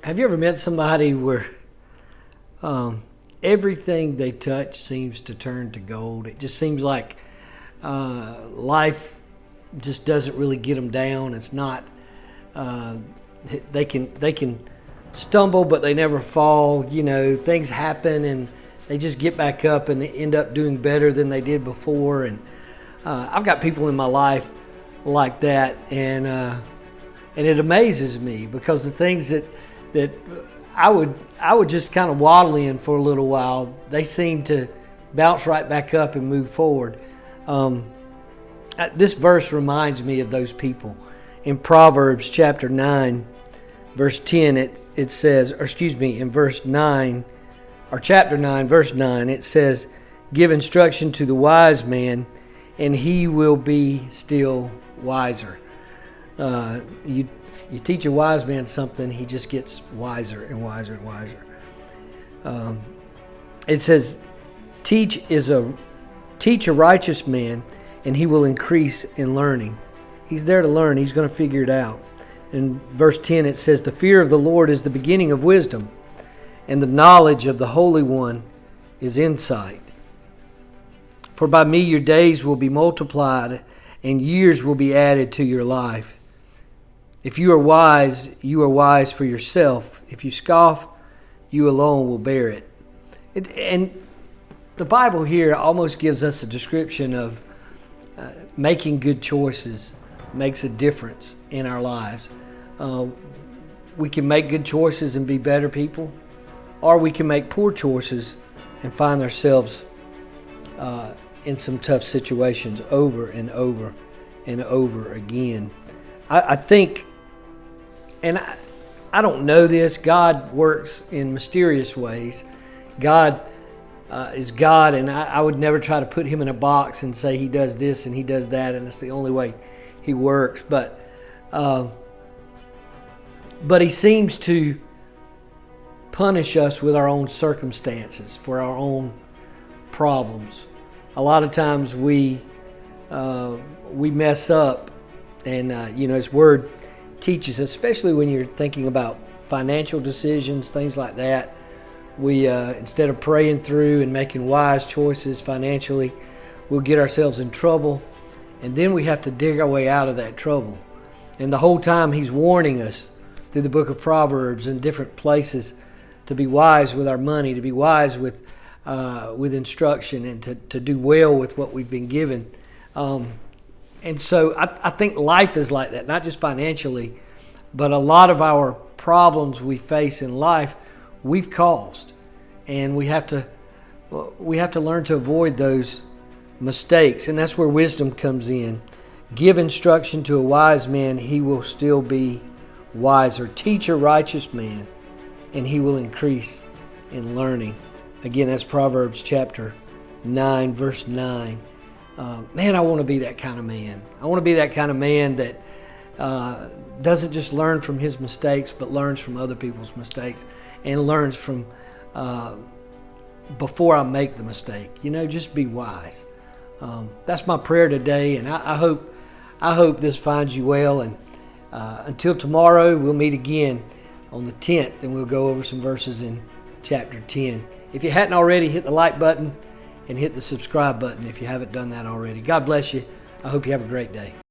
Have you ever met somebody where everything they touch seems to turn to gold? It just seems like life just doesn't really get them down. It's not. They can stumble, but they never fall. You know, things happen, and they just get back up and end up doing better than they did before. And I've got people in my life like that, and it amazes me because the things that I would just kind of waddle in for a little while, they seem to bounce right back up and move forward. This verse reminds me of those people. In Proverbs chapter 9, verse 10, it says, or excuse me, in verse 9, or chapter 9, verse 9, it says, "Give instruction to the wise man, and he will be still wiser." You teach a wise man something, he just gets wiser and wiser and wiser. It says, teach a righteous man, and he will increase in learning. He's there to learn. He's going to figure it out. In verse 10, it says, "The fear of the Lord is the beginning of wisdom, and the knowledge of the Holy One is insight. For by me your days will be multiplied, and years will be added to your life. If you are wise for yourself. If you scoff, you alone will bear it." And the Bible here almost gives us a description of making good choices makes a difference in our lives. We can make good choices and be better people, or we can make poor choices and find ourselves in some tough situations over and over and over again. I think, and I don't know this, God works in mysterious ways. God is God, and I would never try to put him in a box and say he does this and he does that, and it's the only way he works. But he seems to punish us with our own circumstances for our own problems. A lot of times we mess up, and His Word teaches, especially when you're thinking about financial decisions, things like that. We instead of praying through and making wise choices financially, we'll get ourselves in trouble, and then we have to dig our way out of that trouble. And the whole time he's warning us through the book of Proverbs and different places to be wise with our money, to be wise with instruction, and to do well with what we've been given. And so I think life is like that, not just financially, but a lot of our problems we face in life we've caused, and we have to learn to avoid those mistakes, and that's where wisdom comes in. Give instruction to a wise man, he will still be wiser. Teach a righteous man, and he will increase in learning. Again, that's Proverbs chapter 9, verse 9. Man, I want to be that kind of man. I want to be that kind of man that doesn't just learn from his mistakes, but learns from other people's mistakes, and learns from before I make the mistake. Just be wise. That's my prayer today, and I hope this finds you well. And until tomorrow, we'll meet again on the 10th, and we'll go over some verses in chapter 10. If you hadn't already, hit the like button and hit the subscribe button if you haven't done that already. God bless you. I hope you have a great day.